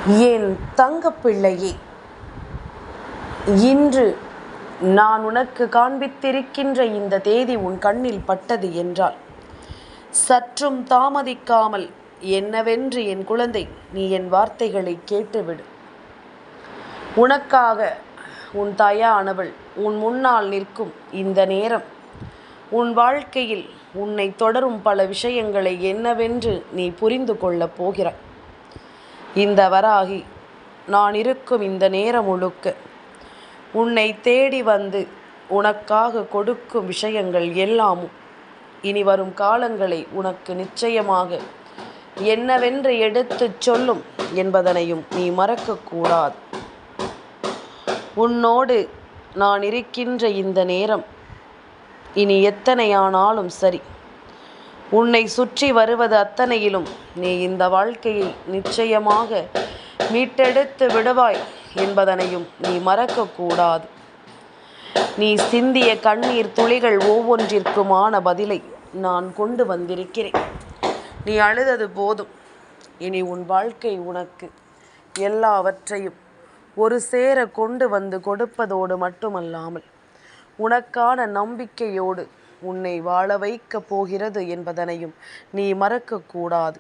என் தங்கப்பிள்ளையே, இன்று நான் உனக்கு காண்பித்திருக்கின்ற இந்த தேதி உன் கண்ணில் பட்டது என்றால் சற்றும் தாமதிக்காமல் என்னவென்று என் குழந்தை நீ என் வார்த்தைகளை கேட்டுவிடு. உனக்காக உன் தாயானவள் உன் முன்னால் நிற்கும் இந்த நேரம் உன் வாழ்க்கையில் உன்னை தொடரும் பல விஷயங்களை என்னவென்று நீ புரிந்து கொள்ளப் போகிறாய். இந்த வராகி நான் இருக்கும் இந்த நேரம் முழுக்க உன்னை தேடி வந்து உனக்காக கொடுக்கும் விஷயங்கள் எல்லாமும் இனி வரும் காலங்களை உனக்கு நிச்சயமாக என்னவென்று எடுத்துச் சொல்லும் என்பதனையும் நீ மறக்கக்கூடாது. உன்னோடு நான் இருக்கின்ற இந்த நேரம் இனி எத்தனையானாலும் சரி, உன்னை சுற்றி வருவது அத்தனையிலும் நீ இந்த வாழ்க்கையை நிச்சயமாக மீட்டெடுத்து விடுவாய் என்பதனையும் நீ மறக்கக்கூடாது. நீ சிந்திய கண்ணீர் துளிகள் ஒவ்வொன்றிற்குமான பதிலை நான் கொண்டு வந்திருக்கிறேன். நீ அழுதது போதும். இனி உன் வாழ்க்கை உனக்கு எல்லாவற்றையும் ஒரு சேர கொண்டு வந்து கொடுப்பதோடு மட்டுமல்லாமல் உனக்கான நம்பிக்கையோடு உன்னை வாழ வைக்கப் போகிறது என்பதனையும் நீ மறக்கக்கூடாது.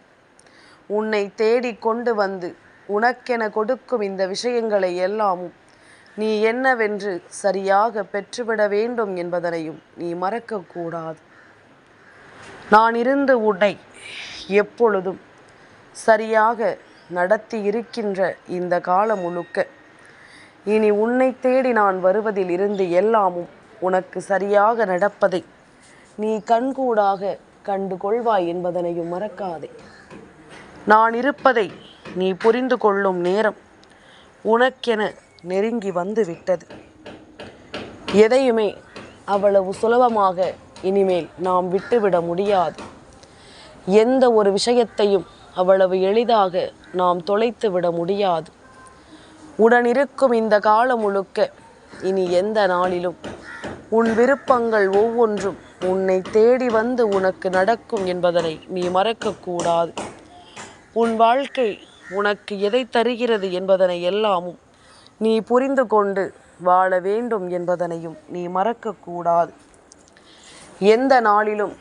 உன்னை தேடி கொண்டு வந்து உனக்கென கொடுக்கும் இந்த விஷயங்களை எல்லாமும் நீ என்னவென்று சரியாக பெற்றுவிட வேண்டும் என்பதனையும் நீ மறக்கக்கூடாது. நான் இருந்து உன்னை எப்பொழுதும் சரியாக நடத்தி இருக்கின்ற இந்த காலம் முழுக்க இனி உன்னை தேடி நான் வருவதில் இருந்து எல்லாமும் உனக்கு சரியாக நடப்பதை நீ கண்கூடாக கண்டு கொள்வாய் என்பதனையும் மறக்காதே. நான் இருப்பதை நீ புரிந்து கொள்ளும் நேரம் உனக்கென நெருங்கி வந்து விட்டது. எதையுமே அவ்வளவு சுலபமாக இனிமேல் நாம் விட்டுவிட முடியாது. எந்த ஒரு விஷயத்தையும் அவ்வளவு எளிதாக நாம் தொலைத்து விட முடியாது. உடனிருக்கும் இந்த காலம் முழுக்க இனி எந்த நாளிலும் உன் விருப்பங்கள் ஒவ்வொன்றும் உன்னை தேடி வந்து உனக்கு நடக்கும் என்பதனை நீ மறக்கக்கூடாது. உன் வாழ்க்கை உனக்கு எதை தருகிறது என்பதனை எல்லாமும் நீ புரிந்து கொண்டு வாழ வேண்டும் என்பதனையும் நீ மறக்கக்கூடாது. எந்த நாளிலும்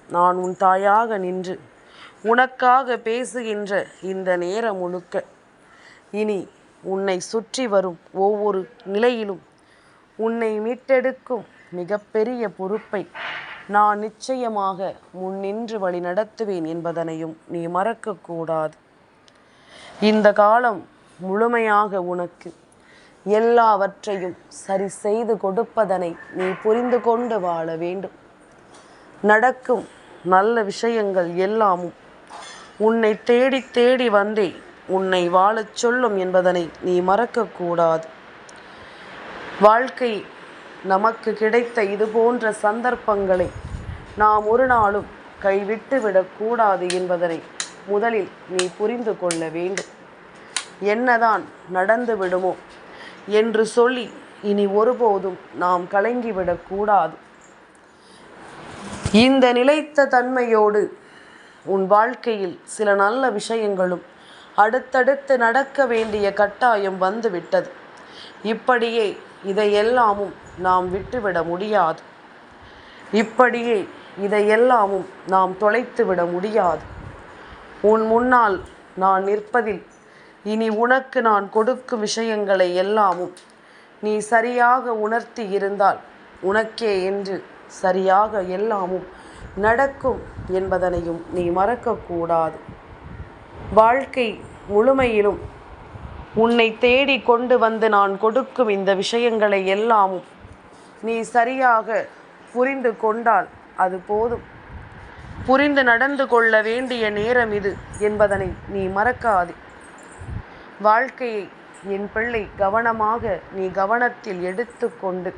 நான் உன் தாயாக நின்று உனக்காக பேசுகின்ற இந்த நேரம் முழுக்க இனி உன்னை சுற்றி வரும் ஒவ்வொரு நிலையிலும் உன்னை மீட்டெடுக்கும் மிகப்பெரிய பொறுப்பை நான் நிச்சயமாக முன்னின்று வழி நடத்துவேன் என்பதனையும் நீ மறக்கக்கூடாது. இந்த காலம் முழுமையாக உனக்கு எல்லாவற்றையும் சரி செய்து கொடுப்பதனை நீ புரிந்து கொண்டு வாழ வேண்டும். நடக்கும் நல்ல விஷயங்கள் எல்லாமும் உன்னை தேடி தேடி வந்தே உன்னை வாழச் சொல்லும் என்பதனை நீ மறக்கக்கூடாது. வாழ்க்கை நமக்கு கிடைத்த இது போன்ற சந்தர்ப்பங்களை நாம் ஒரு நாளும் கைவிட்டு விடக்கூடாது என்பதனை முதலில் நீ புரிந்து கொள்ள வேண்டும். என்னதான் நடந்து விடுமோ என்று சொல்லி இனி ஒருபோதும் நாம் கலங்கிவிடக்கூடாது. இந்த நிலைத்த தன்மையோடு உன் வாழ்க்கையில் சில நல்ல விஷயங்களும் அடுத்தடுத்து நடக்க வேண்டிய கட்டாயம் வந்துவிட்டது. இப்படியே இதையெல்லாமும் நாம் விட்டுவிட முடியாது. இப்படியே இதையெல்லாமும் நாம் தொலைத்து விட முடியாது. உன் முன்னால் நான் நிற்பதில் இனி உனக்கு நான் கொடுக்கும் விஷயங்களை எல்லாமும் நீ சரியாக உணர்த்தி இருந்தால் உனக்கே என்று சரியாக எல்லாமும் நடக்கும் என்பதனையும் நீ மறக்கக்கூடாது. வாழ்க்கை முழுமையிலும் உன்னை தேடி கொண்டு வந்து நான் கொடுக்கும் இந்த விஷயங்களை எல்லாமும் நீ சரியாக புரிந்து கொண்டால் அது போதும். புரிந்து நடந்து கொள்ள வேண்டிய நேரம் இது என்பதனை நீ மறக்காதே. வாழ்க்கையை என் பிள்ளை கவனமாக நீ கவனத்தில் எடுத்துக்கொண்டு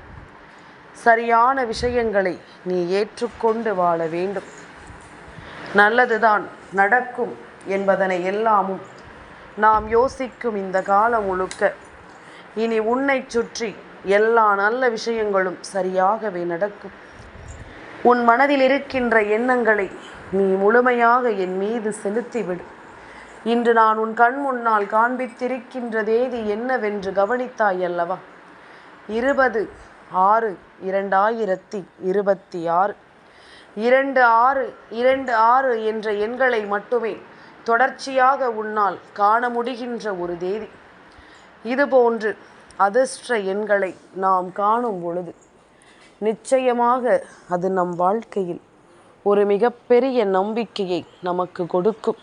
சரியான விஷயங்களை நீ ஏற்றுக்கொண்டு வாழ வேண்டும். நல்லதுதான் நடக்கும் என்பதனை எல்லாமும் நாம் யோசிக்கும் இந்த காலம் முழுக்க இனி உன்னை சுற்றி எல்லா நல்ல விஷயங்களும் சரியாகவே நடக்கும். உன் மனதில் இருக்கின்ற எண்ணங்களை நீ முழுமையாக என் மீது செலுத்திவிடு. இன்று நான் உன் கண் முன்னால் காண்பித்திருக்கின்ற தேதி என்னவென்று கவனித்தாய் அல்லவா? 20/6/2026. 2626 என்ற எண்களை மட்டுமே தொடர்ச்சியாக உன்னால் காண முடிகின்ற ஒரு தேதி. இதுபோன்று அதிர்ஷ்ட எண்களை நாம் காணும் பொழுது நிச்சயமாக அது நம் வாழ்க்கையில் ஒரு மிகப்பெரிய நம்பிக்கையை நமக்கு கொடுக்கும்.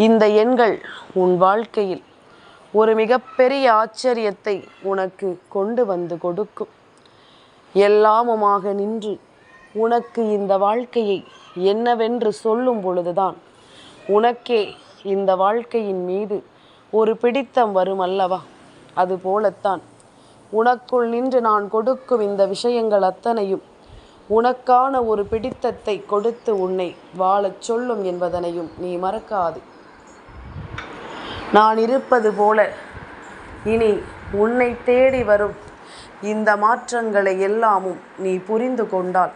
இந்த எண்கள் உன் வாழ்க்கையில் ஒரு மிகப்பெரிய ஆச்சரியத்தை உனக்கு கொண்டு வந்து கொடுக்கும். எல்லாமுமாக நின்று உனக்கு இந்த வாழ்க்கையை என்னவென்று சொல்லும் பொழுதுதான் உனக்கே இந்த வாழ்க்கையின் மீது ஒரு பிடித்தம் வரும் அல்லவா? அதுபோலத்தான் உனக்குள் நின்று நான் கொடுக்கும் இந்த விஷயங்கள் அத்தனையும் உனக்கான ஒரு பிடித்தத்தை கொடுத்து உன்னை வாழச் சொல்லும் என்பதனையும் நீ மறக்காது. நான் இருப்பது போல இனி உன்னை தேடி வரும் இந்த மாற்றங்களை எல்லாமும் நீ புரிந்து கொண்டால்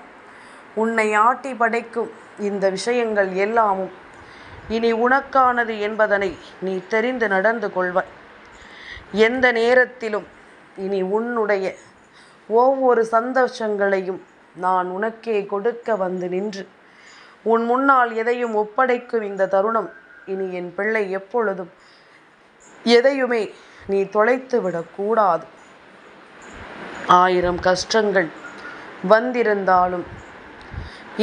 உன்னை ஆட்டி படைக்கும் இந்த விஷயங்கள் எல்லாமும் இனி உனக்கானது என்பதனை நீ தெரிந்து நடந்து கொள்வாய். எந்த நேரத்திலும் இனி உன்னுடைய ஒவ்வொரு சந்தோஷங்களையும் நான் உனக்கே கொடுக்க வந்து நின்று உன் முன்னால் எதையும் ஒப்படைக்கும் இந்த தருணம் இனி என் பிள்ளை எப்பொழுதும் எதையுமே நீ தொலைத்து விடக்கூடாது. 1000 கஷ்டங்கள் வந்திருந்தாலும்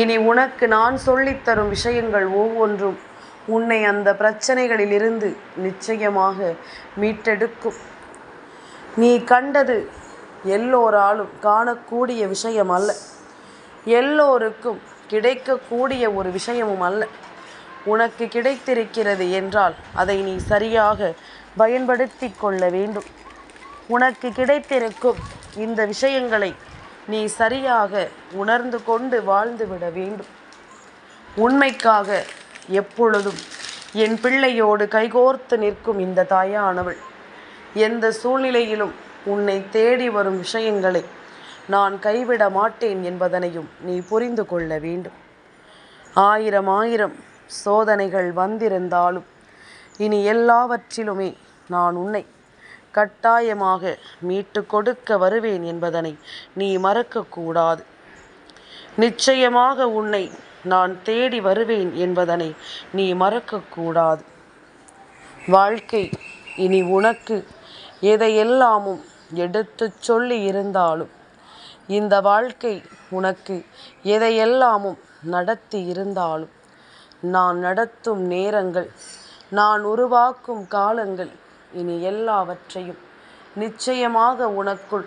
இனி உனக்கு நான் சொல்லித்தரும் விஷயங்கள் ஒவ்வொன்றும் உன்னை அந்த பிரச்சனைகளிலிருந்து நிச்சயமாக மீட்டெடுக்கும். நீ கண்டது எல்லோராலும் காணக்கூடிய விஷயம் அல்ல, எல்லோருக்கும் கிடைக்கக்கூடிய ஒரு விஷயமும் அல்ல. உனக்கு கிடைத்திருக்கிறது என்றால் அதை நீ சரியாக பயன்படுத்தி கொள்ள வேண்டும். உனக்கு கிடைத்திருக்கும் இந்த விஷயங்களை நீ சரியாக உணர்ந்து கொண்டு வாழ்ந்துவிட வேண்டும். உண்மைக்காக எப்பொழுதும் என் பிள்ளையோடு கைகோர்த்து நிற்கும் இந்த தாயானவள் எந்த சூழ்நிலையிலும் உன்னை தேடி வரும் விஷயங்களை நான் கைவிட மாட்டேன் என்பதனையும் நீ புரிந்து கொள்ள வேண்டும். 1000 சோதனைகள் வந்திருந்தாலும் இனி எல்லாவற்றிலுமே நான் உன்னை கட்டாயமாக மீட்டு கொடுக்க வருவேன் என்பதனை நீ மறக்கக்கூடாது. நிச்சயமாக உன்னை நான் தேடி வருவேன் என்பதனை நீ மறக்கக்கூடாது. வாழ்க்கை இனி உனக்கு எதையெல்லாமும் எடுத்து சொல்லி இருந்தாலும், இந்த வாழ்க்கை உனக்கு எதையெல்லாமும் நடத்தி இருந்தாலும், நான் நடத்தும் நேரங்கள், நான் உருவாக்கும் காலங்கள் இனி எல்லாவற்றையும் நிச்சயமாக உனக்குள்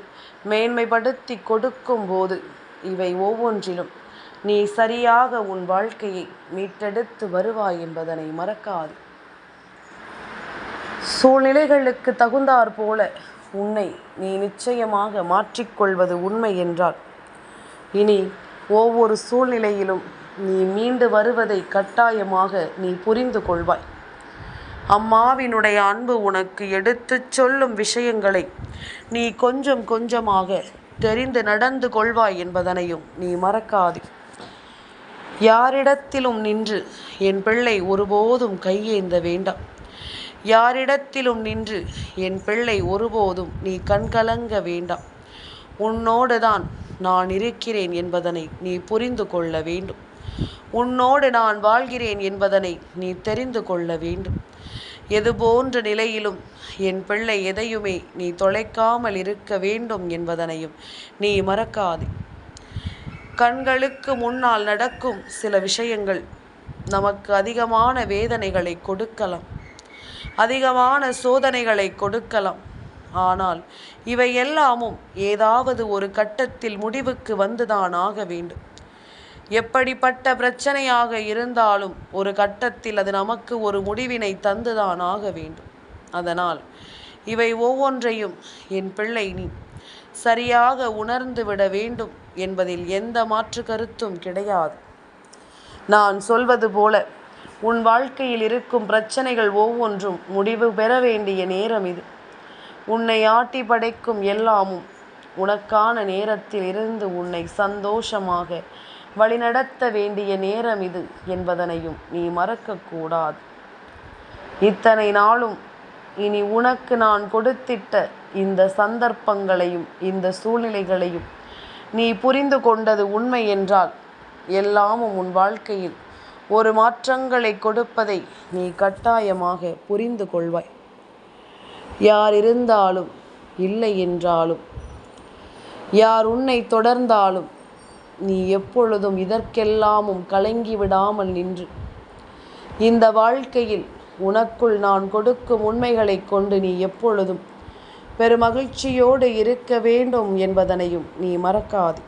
மேன்மைப்படுத்தி கொடுக்கும் போது இவை ஒவ்வொன்றிலும் நீ சரியாக உன் வாழ்க்கையை மீட்டெடுத்து வருவாய் என்பதனை மறக்காது. சூழ்நிலைகளுக்கு தகுந்தாற் போல உன்னை நீ நிச்சயமாக மாற்றிக்கொள்வது உண்மை என்றால் இனி ஒவ்வொரு சூழ்நிலையிலும் நீ மீண்டு வருவதை கட்டாயமாக நீ புரிந்து கொள்வாய். அம்மாவினுடைய அன்பு உனக்கு எடுத்துச் சொல்லும் விஷயங்களை நீ கொஞ்சம் கொஞ்சமாக தெரிந்து நடந்து கொள்வாய் என்பதனையும் நீ மறக்காதே. யாரிடத்திலும் நின்று என் பிள்ளை ஒருபோதும் கையேந்த வேண்டாம். யாரிடத்திலும் நின்று என் பிள்ளை ஒருபோதும் நீ கண்கலங்க வேண்டாம். உன்னோடு தான் நான் இருக்கிறேன் என்பதனை நீ புரிந்து கொள்ள வேண்டும். உன்னோடு நான் வாழ்கிறேன் என்பதனை நீ தெரிந்து கொள்ள வேண்டும். எது போன்ற நிலையிலும் என் பிள்ளை எதையுமே நீ தொலைக்காமல் இருக்க வேண்டும் என்பதனையும் நீ மறக்காதே. கண்களுக்கு முன்னால் நடக்கும் சில விஷயங்கள் நமக்கு அதிகமான வேதனைகளை கொடுக்கலாம், அதிகமான சோதனைகளை கொடுக்கலாம். ஆனால் இவை எல்லாமும் ஏதாவது ஒரு கட்டத்தில் முடிவுக்கு வந்துதான் ஆக வேண்டும். எப்படிப்பட்ட பிரச்சனையாக இருந்தாலும் ஒரு கட்டத்தில் அது நமக்கு ஒரு முடிவினை தந்துதான் ஆக வேண்டும். அதனால் இவை ஒவ்வொன்றையும் என் பிள்ளை நீ சரியாக உணர்ந்து விட வேண்டும் என்பதில் எந்த மாற்று கருத்தும் கிடையாது. நான் சொல்வது போல உன் வாழ்க்கையில் இருக்கும் பிரச்சனைகள் ஒவ்வொன்றும் முடிவு பெற வேண்டிய நேரம் இது. உன்னை ஆட்டி படைக்கும் எல்லாமும் உனக்கான நேரத்தில் இருந்து உன்னை சந்தோஷமாக வழிநடத்த வேண்டிய நேரம் இது என்பதனையும் நீ மறக்கக்கூடாது. இத்தனை நாளும் இனி உனக்கு நான் கொடுத்திட்ட இந்த சந்தர்ப்பங்களையும் இந்த சூழ்நிலைகளையும் நீ புரிந்து கொண்டது உண்மை என்றால் எல்லாமும் உன் வாழ்க்கையில் ஒரு மாற்றங்களை கொடுப்பதை நீ கட்டாயமாக புரிந்து கொள்வாய். யார் இருந்தாலும் இல்லை என்றாலும், யார் உன்னை தொடர்ந்தாலும், நீ எப்பொழுதும் இதற்கெல்லாமும் கலங்கி விடாமல் நின்று இந்த வாழ்க்கையில் உனக்குள் நான் கொடுக்கும் உண்மைகளை கொண்டு நீ எப்பொழுதும் பெருமகிழ்ச்சியோடு இருக்க வேண்டும் என்பதனையும் நீ மறக்காது.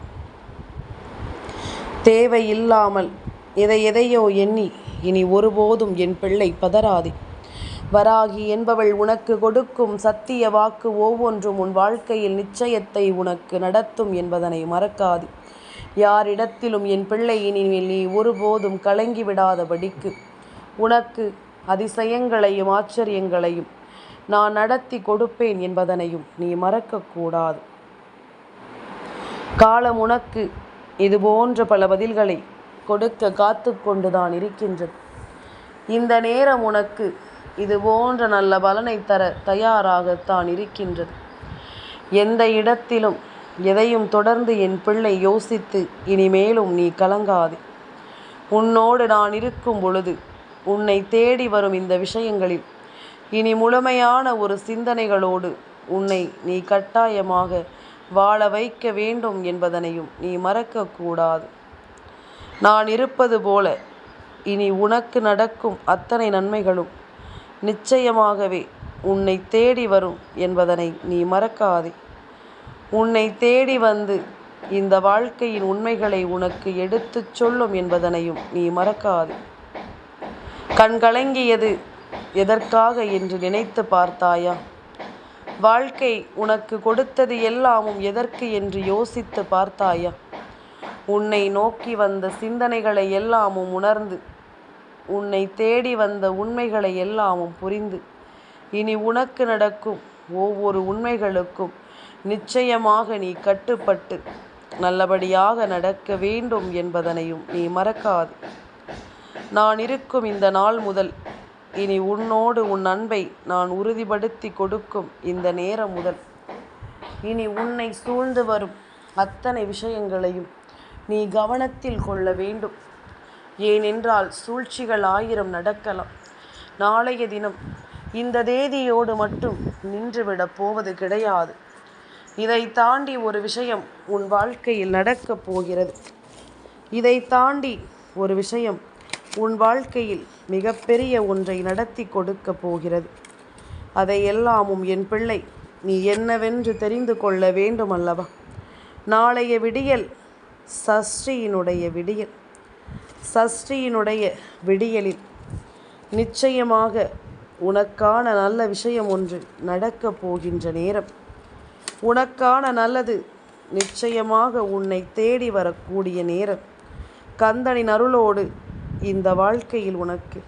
தேவையில்லாமல் எதையோ எண்ணி இனி ஒருபோதும் என் பிள்ளை பதறாதே. வராகி என்பவள் உனக்கு கொடுக்கும் சத்திய வாக்கு ஒவ்வொன்றும் உன் வாழ்க்கையில் நிச்சயத்தை உனக்கு நடத்தும் என்பதனை மறக்காது. யாரிடத்திலும் என் பிள்ளை இனிமேல் நீ ஒருபோதும் கலங்கி விடாதபடிக்கு உனக்கு அதிசயங்களையும் ஆச்சரியங்களையும் நான் நடத்தி கொடுப்பேன் என்பதனையும் நீ மறக்கக்கூடாது. காலம் உனக்கு இது போன்ற பல பதில்களை கொடுக்க காத்து கொண்டுதான் இருக்கின்றது. இந்த நேரம் உனக்கு இது போன்ற நல்ல பலனை தர தயாராகத்தான் இருக்கின்றது. எந்த இடத்திலும் எதையும் தொடர்ந்து என் பிள்ளை யோசித்து இனிமேலும் நீ கலங்காதே. உன்னோடு நான் இருக்கும் பொழுது உன்னை தேடி வரும் இந்த விஷயங்களில் இனி முழுமையான ஒரு சிந்தனைகளோடு உன்னை நீ கட்டாயமாக வாழ வைக்க வேண்டும் என்பதனையும் நீ மறக்கக்கூடாது. நான் இருப்பது போல இனி உனக்கு நடக்கும் அத்தனை நன்மைகளும் நிச்சயமாகவே உன்னை தேடி வரும் என்பதனை நீ மறக்காதே. உன்னை தேடி வந்து இந்த வாழ்க்கையின் உண்மைகளை உனக்கு எடுத்துச் சொல்லும் என்பதனையும் நீ மறக்காதே. கண்கலங்கியது எதற்காக என்று நினைத்து பார்த்தாயா? வாழ்க்கை உனக்கு கொடுத்தது எல்லாமும் எதற்கு என்று யோசித்து பார்த்தாயா? உன்னை நோக்கி வந்த சிந்தனைகளை எல்லாமும் உணர்ந்து உன்னை தேடி வந்த உண்மைகளை எல்லாமும் புரிந்து இனி உனக்கு நடக்கும் ஒவ்வொரு உண்மைகளுக்கும் நிச்சயமாக நீ கட்டுப்பட்டு நல்லபடியாக நடக்க வேண்டும் என்பதனையும் நீ மறக்காது. நான் இருக்கும் இந்த நாள் முதல் இனி உன்னோடு உன் அன்பை நான் உறுதிப்படுத்தி கொடுக்கும் இந்த நேரம் முதல் இனி உன்னை சூழ்ந்து வரும் அத்தனை விஷயங்களையும் நீ கவனத்தில் கொள்ள வேண்டும். ஏனென்றால் சூழ்ச்சிகள் 1000 நடக்கலாம். நாளைய தினம் இந்த தேதியோடு மட்டும் நின்றுவிடப் போவது கிடையாது. இதை தாண்டி ஒரு விஷயம் உன் வாழ்க்கையில் நடக்கப் போகிறது. இதை தாண்டி ஒரு விஷயம் உன் வாழ்க்கையில் மிகப்பெரிய ஒன்றை நடத்தி கொடுக்க போகிறது. அதையெல்லாமும் என் பிள்ளை நீ என்னவென்று தெரிந்து கொள்ள வேண்டும் அல்லவா? நாளைய விடியல் சஷ்டியினுடைய விடியல். சஷ்டியினுடைய விடியலில் நிச்சயமாக உனக்கான நல்ல விஷயம் ஒன்று நடக்கப் போகின்ற நேரம். உனக்கான நல்லது நிச்சயமாக உன்னை தேடி வரக்கூடிய நேரம். கந்தனின் அருளோடு இந்த வாழ்க்கையில் உனக்கு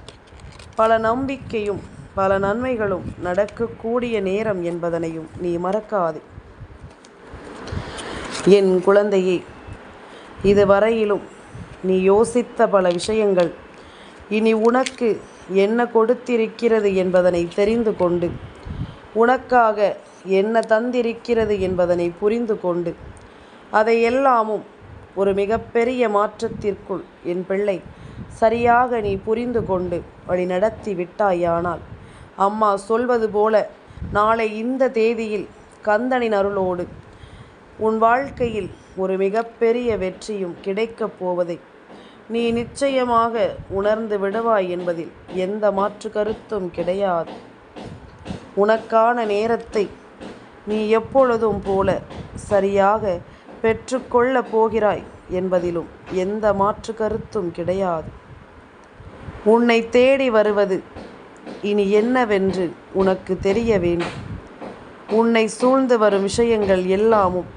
பல நம்பிக்கையும் பல நன்மைகளும் நடக்கக்கூடிய நேரம் என்பதனையும் நீ மறக்காதே. என் குழந்தையே, இதுவரையிலும் நீ யோசித்த பல விஷயங்கள் இனி உனக்கு என்ன கொடுத்திருக்கிறது என்பதனை தெரிந்து கொண்டு, உனக்காக என்ன தந்திருக்கிறது என்பதனை புரிந்து கொண்டு, அதையெல்லாமும் ஒரு மிகப்பெரிய மாற்றத்திற்குள் என் பிள்ளை சரியாக நீ புரிந்து கொண்டு வழி நடத்தி விட்டாயானால், அம்மா சொல்வது போல நாளை இந்த தேதியில் கந்தனின் அருளோடு உன் வாழ்க்கையில் ஒரு மிகப்பெரிய வெற்றியும் கிடைக்கப் போவதை நீ நிச்சயமாக உணர்ந்து விடுவாய் என்பதில் எந்த மாற்று கருத்தும் கிடையாது. உனக்கான நேரத்தை நீ எப்பொழுதும் போல சரியாக பெற்றுக்கொள்ளப் போகிறாய் என்பதிலும் எந்த மாற்று கருத்தும் கிடையாது. உன்னை தேடி வருவது இனி என்னவென்று உனக்கு தெரிய வேண்டும். உன்னை சூழ்ந்து வரும் விஷயங்கள் எல்லாமும்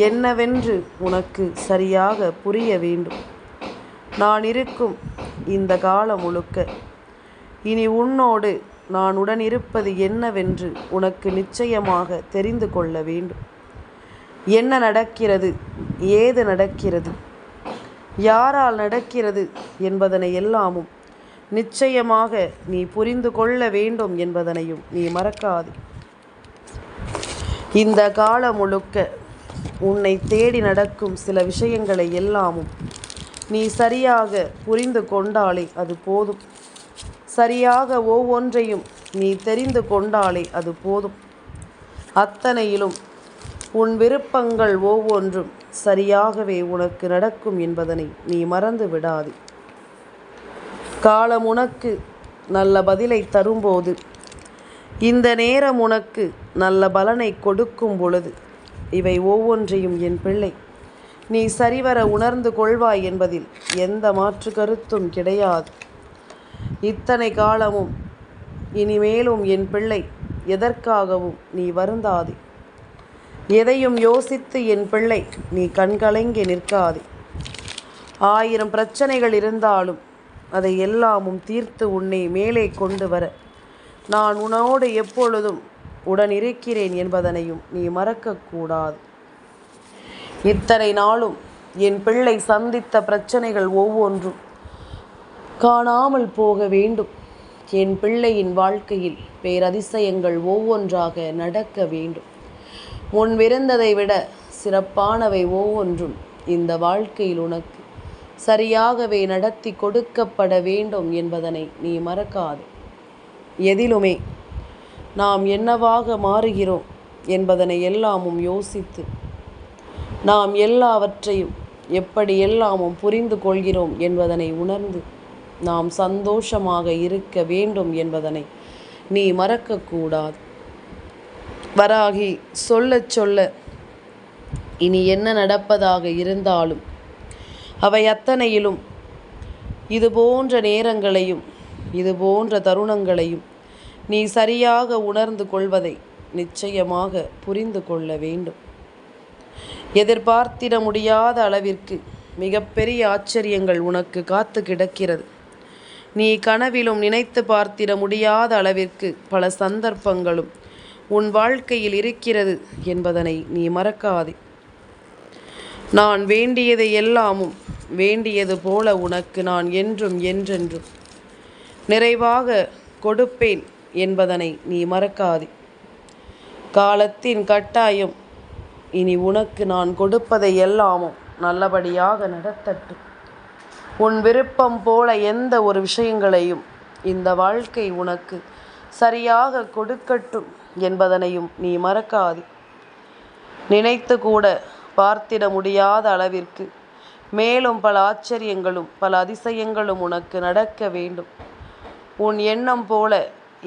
என்னவென்று உனக்கு சரியாக புரிய வேண்டும். நான் இருக்கும் இந்த காலம் முழுக்க இனி உன்னோடு நான் உடன் இருப்பது என்னவென்று உனக்கு நிச்சயமாக தெரிந்து கொள்ள வேண்டும். என்ன நடக்கிறது, ஏது நடக்கிறது, யாரால் நடக்கிறது என்பதனை எல்லாமும் நிச்சயமாக நீ புரிந்து கொள்ள வேண்டும் என்பதனையும் நீ மறக்காதே. இந்த காலம் முழுக்க உன்னை தேடி நடக்கும் சில விஷயங்களை எல்லாமும் நீ சரியாக புரிந்து கொண்டாலே அது போதும். சரியாக ஒவ்வொன்றையும் நீ தெரிந்து கொண்டாலே அது போதும். அத்தனையிலும் உன் விருப்பங்கள் ஒவ்வொன்றும் சரியாகவே உனக்கு நடக்கும் என்பதனை நீ மறந்து விடாதே. காலம் உனக்கு நல்ல பதிலை தரும்போது, இந்த நேரம் உனக்கு நல்ல பலனை கொடுக்கும் பொழுது, இவை ஒவ்வொன்றையும் என் பிள்ளை நீ சரிவர உணர்ந்து கொள்வாய் என்பதில் எந்த மாற்று கருத்தும் கிடையாது. இத்தனை காலமும் இனிமேலும் என் பிள்ளை எதற்காகவும் நீ வருந்தாதே. எதையும் யோசித்து என் பிள்ளை நீ கண்கலங்கி நிற்காதே. 1000 பிரச்சனைகள் இருந்தாலும் அதை எல்லாமும் தீர்த்து உன்னை மேலே கொண்டு வர நான் உன்னோடு எப்பொழுதும் உடன் இருக்கிறேன் என்பதனையும் நீ மறக்கக்கூடாது. இத்தனை நாளும் என் பிள்ளை சந்தித்த பிரச்சனைகள் ஒவ்வொன்றும் காணாமல் போக வேண்டும். என் பிள்ளையின் வாழ்க்கையில் பேரதிசயங்கள் ஒவ்வொன்றாக நடக்க வேண்டும். முன்பிருந்ததை விட சிறப்பானவை ஒவ்வொன்றும் இந்த வாழ்க்கையில் உனக்கு சரியாகவே நடத்தி கொடுக்கப்பட வேண்டும் என்பதனை நீ மறக்காது. எதிலுமே நாம் என்னவாக மாறுகிறோம் என்பதனை எல்லாமும் யோசித்து, நாம் எல்லாவற்றையும் எப்படி எல்லாமும் புரிந்து கொள்கிறோம் என்பதனை உணர்ந்து நாம் சந்தோஷமாக இருக்க வேண்டும் என்பதனை நீ மறக்கக்கூடாது. வராகி சொல்ல சொல்ல இனி என்ன நடப்பதாக இருந்தாலும் அவை அத்தனையிலும் இது போன்ற நேரங்களையும் இது போன்ற தருணங்களையும் நீ சரியாக உணர்ந்து கொள்வதை நிச்சயமாக புரிந்து கொள்ள வேண்டும். எதிர்பார்த்திட முடியாத அளவிற்கு மிகப்பெரிய ஆச்சரியங்கள் உனக்கு காத்து கிடக்கிறது. நீ கனவிலும் நினைத்து பார்த்திட முடியாத அளவிற்கு பல சந்தர்ப்பங்களும் உன் வாழ்க்கையில் இருக்கிறது என்பதனை நீ மறக்காதே. நான் வேண்டியதை எல்லாமும் வேண்டியது போல உனக்கு நான் என்றும் என்றென்றும் நிறைவாக கொடுப்பேன் என்பதனை நீ மறக்காதே. காலத்தின் கட்டாயம் இனி உனக்கு நான் கொடுப்பதை எல்லாமும் நல்லபடியாக நடத்தட்டும். உன் விருப்பம் போல எந்த ஒரு விஷயங்களையும் இந்த வாழ்க்கை உனக்கு சரியாக கொடுக்கட்டும் என்பதனையும் நீ மறக்காதே. நினைத்து கூட பார்த்திட முடியாத அளவிற்கு மேலும் பல ஆச்சரியங்களும் பல அதிசயங்களும் உனக்கு நடக்க வேண்டும். உன் எண்ணம் போல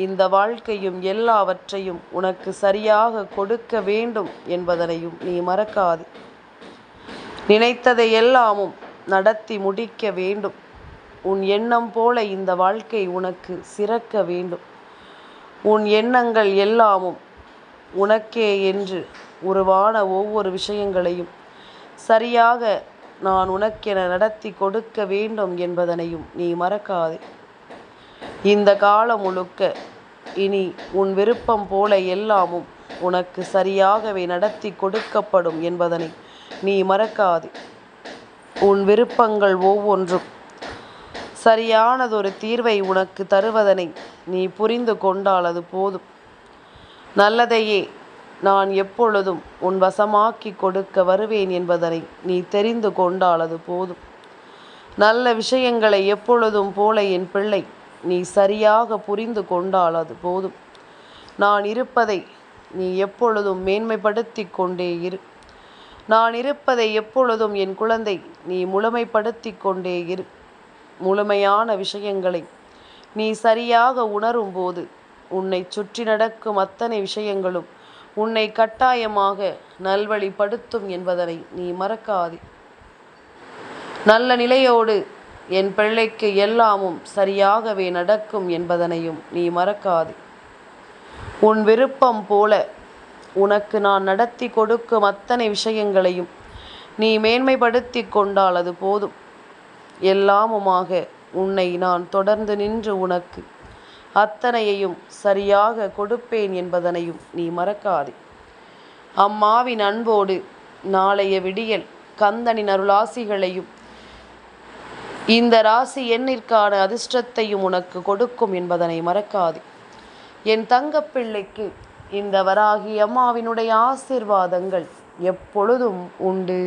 இந்த வாழ்க்கையும் எல்லாவற்றையும் உனக்கு சரியாக கொடுக்க வேண்டும் என்பதனையும் நீ மறக்காதே. நினைத்ததை எல்லாமும் நடத்தி முடிக்க வேண்டும். உன் எண்ணம் போல இந்த வாழ்க்கை உனக்கு சிறக்க வேண்டும். உன் எண்ணங்கள் எல்லாமும் உனக்கே என்று உருவான ஒவ்வொரு விஷயங்களையும் சரியாக நான் உனக்கென நடத்தி கொடுக்க வேண்டும் என்பதனையும் நீ மறக்காதே. இந்த காலம் முழுக்க இனி உன் விருப்பம் போல எல்லாமும் உனக்கு சரியாகவே நடத்தி கொடுக்கப்படும் என்பதனை நீ மறக்காதே. உன் விருப்பங்கள் ஒவ்வொன்றும் சரியானதொரு தீர்வை உனக்கு தருவதனை நீ புரிந்து கொண்டால் அது போதும். நல்லதையே நான் எப்பொழுதும் உன் வசமாக்கி கொடுக்க வருவேன் என்பதனை நீ தெரிந்து கொண்டால் அது போதும். நல்ல விஷயங்களை எப்பொழுதும் போல என் பிள்ளை நீ சரியாக புரிந்து கொண்டால் அது போதும். நான் இருப்பதை நீ எப்பொழுதும் மேன்மைப்படுத்தி கொண்டே இரு. நான் இருப்பதை எப்பொழுதும் என் குழந்தை நீ முழுமைப்படுத்தி கொண்டே இரு. முழுமையான விஷயங்களை நீ சரியாக உணரும்போது உன்னை சுற்றி நடக்கும் அத்தனை விஷயங்களும் உன்னை கட்டாயமாக நல்வழிப்படுத்தும் என்பதனை நீ மறக்காதே. நல்ல நிலையோடு என் பிள்ளைக்கு எல்லாமும் சரியாகவே நடக்கும் என்பதனையும் நீ மறக்காதே. உன் விருப்பம் போல உனக்கு நான் நடத்தி கொடுக்கும் அத்தனை விஷயங்களையும் நீ மேன்மைப்படுத்தி கொண்டால் அது போதும். எல்லாமுமாக உன்னை நான் தொடர்ந்து நின்று உனக்கு அத்தனையையும் சரியாக கொடுப்பேன் என்பதனையும் நீ மறக்காதே. அம்மாவின் அன்போடு நாளைய விடியல் கந்தனின் அருளாசிகளையும் இந்த ராசி எண்ணிற்கான அதிர்ஷ்டத்தையும் உனக்கு கொடுக்கும் என்பதனை மறக்காதே. என் தங்கப்பிள்ளைக்கு இந்த வராகி அம்மாவினுடைய ஆசிர்வாதங்கள் எப்பொழுதும் உண்டு.